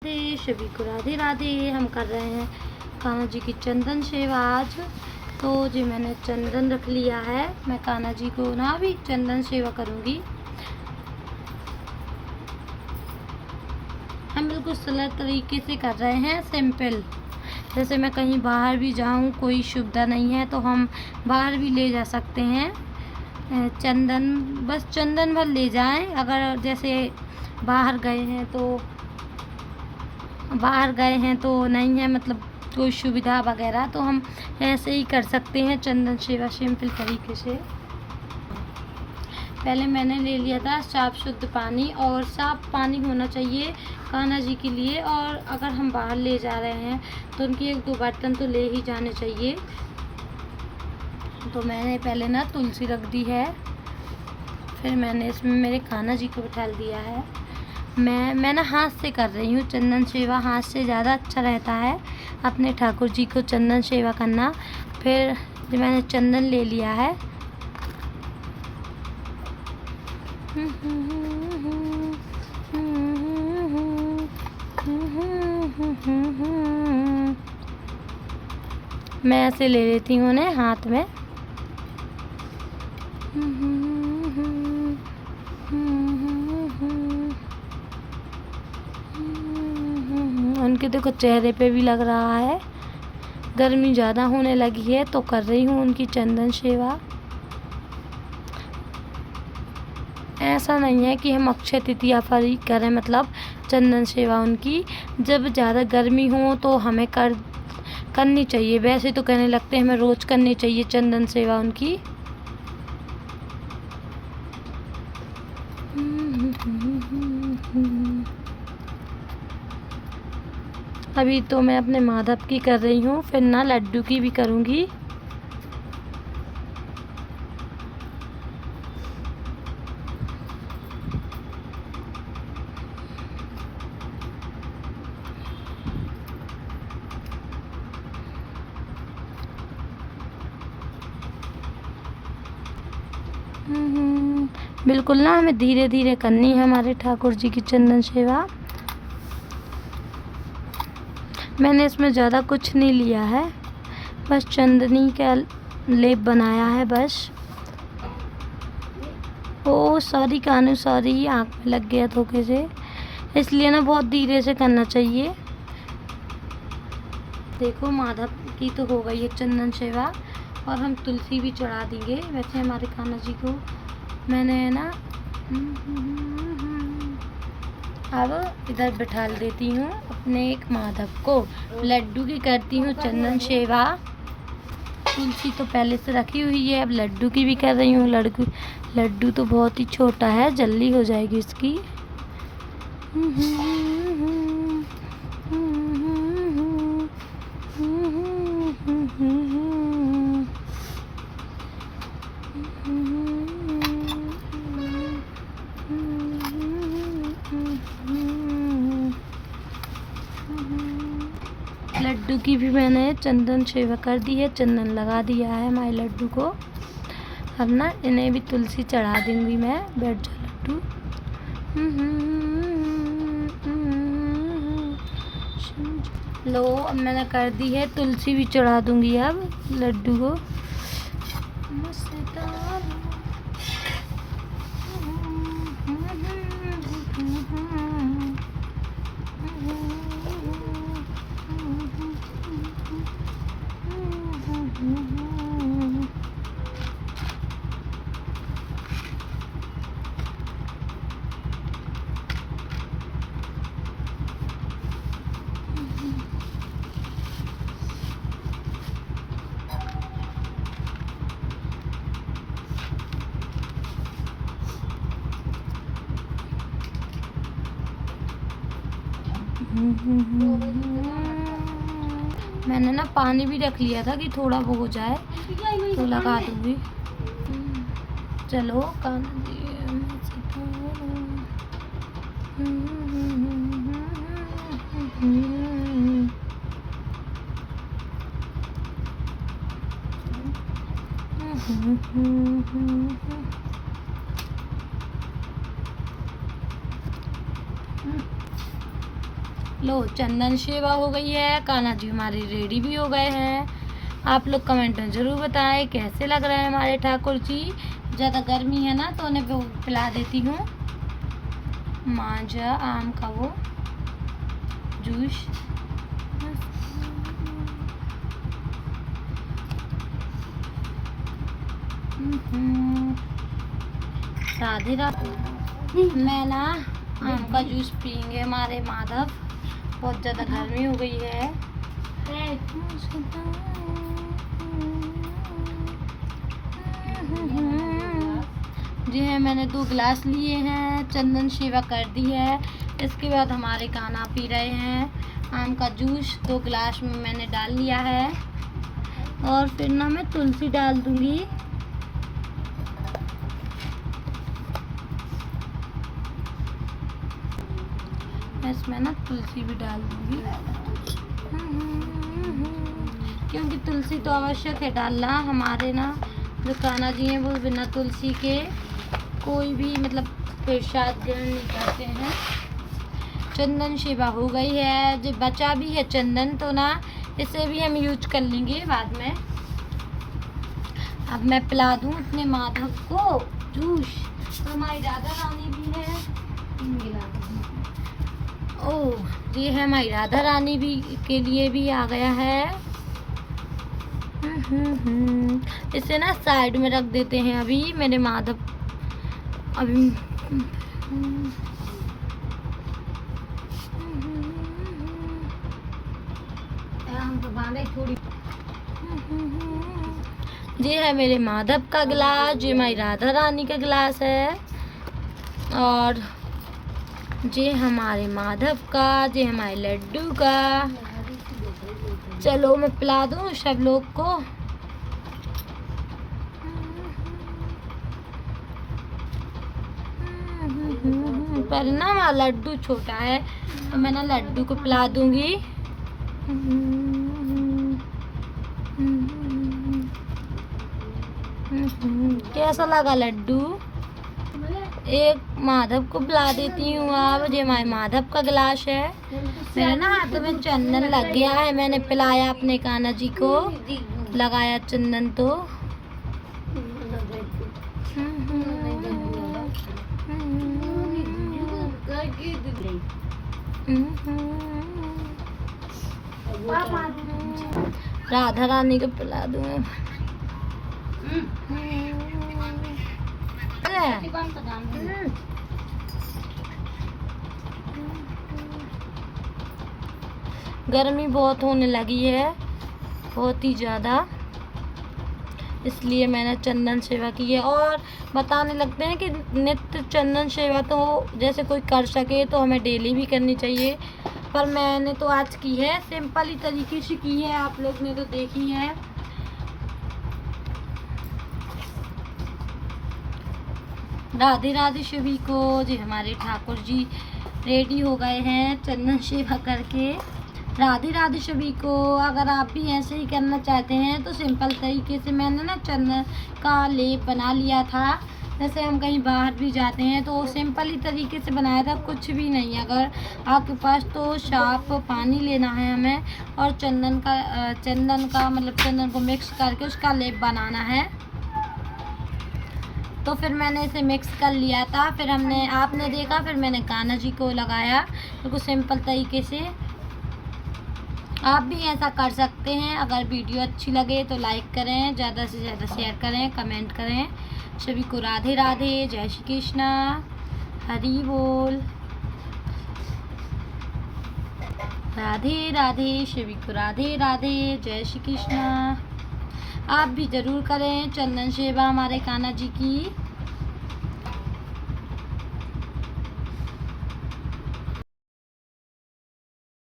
सभी को राधे राधे। हम कर रहे हैं कान्हा जी की चंदन सेवा आज। तो जी मैंने चंदन रख लिया है। मैं कान्हा जी को ना भी चंदन सेवा करूँगी। हम बिल्कुल सरल तरीके से कर रहे हैं, सिंपल। जैसे मैं कहीं बाहर भी जाऊँ, कोई सुविधा नहीं है तो हम बाहर भी ले जा सकते हैं चंदन। बस चंदन भर ले जाएं। अगर जैसे बाहर गए हैं तो नहीं है, मतलब कोई सुविधा वगैरह, तो हम ऐसे ही कर सकते हैं चंदन सेवा सिंपल तरीके से। पहले मैंने ले लिया था साफ़ शुद्ध पानी, और साफ़ पानी होना चाहिए कान्हा जी के लिए। और अगर हम बाहर ले जा रहे हैं तो उनके 1-2 बर्तन तो ले ही जाने चाहिए। तो मैंने पहले ना तुलसी रख दी है, फिर मैंने इसमें मेरे कान्हा जी को बिठा दिया है। मैं ना हाथ से कर रही हूँ चंदन सेवा। हाथ से ज़्यादा अच्छा रहता है अपने ठाकुर जी को चंदन सेवा करना। फिर जो मैंने चंदन ले लिया है, मैं ऐसे ले लेती हूँ उन्हें हाथ में। उनके देखो चेहरे पे भी लग रहा है। गर्मी ज़्यादा होने लगी है तो कर रही हूँ उनकी चंदन सेवा। ऐसा नहीं है कि हम अक्षय तृतीया पर ही करें, मतलब चंदन सेवा उनकी। जब ज़्यादा गर्मी हो तो हमें करनी चाहिए। वैसे तो कहने लगते हैं हमें रोज़ करनी चाहिए चंदन सेवा उनकी। अभी तो मैं अपने माधव की कर रही हूँ, फिर ना लड्डू की भी करूँगी। बिल्कुल ना हमें धीरे धीरे करनी है हमारे ठाकुर जी की चंदन सेवा। मैंने इसमें ज़्यादा कुछ नहीं लिया है, बस चंदनी का लेप बनाया है बस। ओ सॉरी कानू, सॉरी, आँख में लग गया धोखे से, इसलिए ना बहुत धीरे से करना चाहिए। देखो माधव की तो हो गई है चंदन सेवा, और हम तुलसी भी चढ़ा देंगे। वैसे हमारे कान्हा जी को मैंने ना अब इधर बिठा देती हूँ अपने एक माधव को। लड्डू की करती हूँ चंदन सेवा। तुलसी तो पहले से रखी हुई है, अब लड्डू की भी कर रही हूँ। लड्डू तो बहुत ही छोटा है, जल्दी हो जाएगी इसकी। लड्डू की भी मैंने चंदन सेवा कर दी है, चंदन लगा दिया है हमारे लड्डू को। अब ना इन्हें भी तुलसी चढ़ा दूंगी मैं। बैठ जा लड्डू। लो अब मैंने कर दी है, तुलसी भी चढ़ा दूंगी अब लड्डू को। मैंने ना पानी भी रख लिया था कि थोड़ा वो हो जाए तो लगा दूंगी। चलो कान्हा जी लो चंदन सेवा हो गई है, कान्हा जी हमारे रेडी भी हो गए हैं। आप लोग कमेंट में ज़रूर बताएं कैसे लग रहे हैं हमारे ठाकुर जी। ज़्यादा गर्मी है ना तो उन्हें वो पिला देती हूँ मांझा आम का वो जूस। राधे राधे। मैं ना आम का जूस पियेंगे हमारे माधव, बहुत ज़्यादा गर्मी हो गई है। जी है, मैंने 2 गिलास लिए हैं, चंदन सेवा कर दी है। इसके बाद हमारे कान्हा पी रहे हैं आम का जूस। 2 गिलास में मैंने डाल लिया है और फिर ना मैं तुलसी डाल दूंगी। इसमें ना तुलसी भी डाल दूंगी क्योंकि तुलसी तो आवश्यक है डालना। हमारे ना जो कान्हा जी हैं वो बिना तुलसी के कोई भी मतलब प्रसाद ग्रहण नहीं करते हैं। चंदन सेवा हो गई है, जो बचा भी है चंदन तो ना इसे भी हम यूज कर लेंगे बाद में। अब मैं पिला दूँ अपने माधव को जूस। तो हमारी राधा रानी भी है, ओह ये है हमारी राधा रानी भी के लिए भी आ गया है। इसे ना साइड में रख देते हैं अभी मेरे माधव। अभी थोड़ी ये है मेरे माधव का गिलास, ये हमारी राधा रानी का गिलास है और ये हमारे माधव का, ये हमारे लड्डू का। चलो मैं पिला दूँ सब लोग को। पर ना हमारा लड्डू छोटा है तो मैं ना लड्डू को पिला दूंगी। कैसा लगा लड्डू? एक माधव को पिला देती हूँ। अब ये हमारे माधव का गिलास है। मेरे ना हाथों में चंदन लग गया है, मैंने पिलाया अपने कान्हा जी को, लगाया चंदन तो। राधा रानी को पिला दूँ। गर्मी बहुत होने लगी है, बहुत ही ज़्यादा, इसलिए मैंने चंदन सेवा की है। और बताने लगते हैं कि नित्य चंदन सेवा तो जैसे कोई कर सके तो हमें डेली भी करनी चाहिए, पर मैंने तो आज की है, सिंपल ही तरीके से की है, आप लोग ने तो देखी है। राधे राधे सभी को। जी हमारे ठाकुर जी रेडी हो गए हैं चंदन सेवा करके। राधे राधे सभी को। अगर आप भी ऐसे ही करना चाहते हैं तो सिंपल तरीके से मैंने ना चंदन का लेप बना लिया था। जैसे हम कहीं बाहर भी जाते हैं तो सिंपल ही तरीके से बनाया था, कुछ भी नहीं। अगर आपके पास तो साफ पानी लेना है हमें और चंदन का मतलब चंदन को मिक्स करके उसका लेप बनाना है। तो फिर मैंने इसे मिक्स कर लिया था, फिर आपने देखा, फिर मैंने कान्हा जी को लगाया बिल्कुल सिंपल तरीके से। आप भी ऐसा कर सकते हैं। अगर वीडियो अच्छी लगे तो लाइक करें, ज़्यादा से ज़्यादा शेयर करें, कमेंट करें। सभी को राधे राधे, जय श्री कृष्णा, हरि बोल। राधे राधे सभी को, राधे राधे, जय श्री कृष्णा। आप भी ज़रूर करें चंदन सेवा हमारे कान्हा जी की।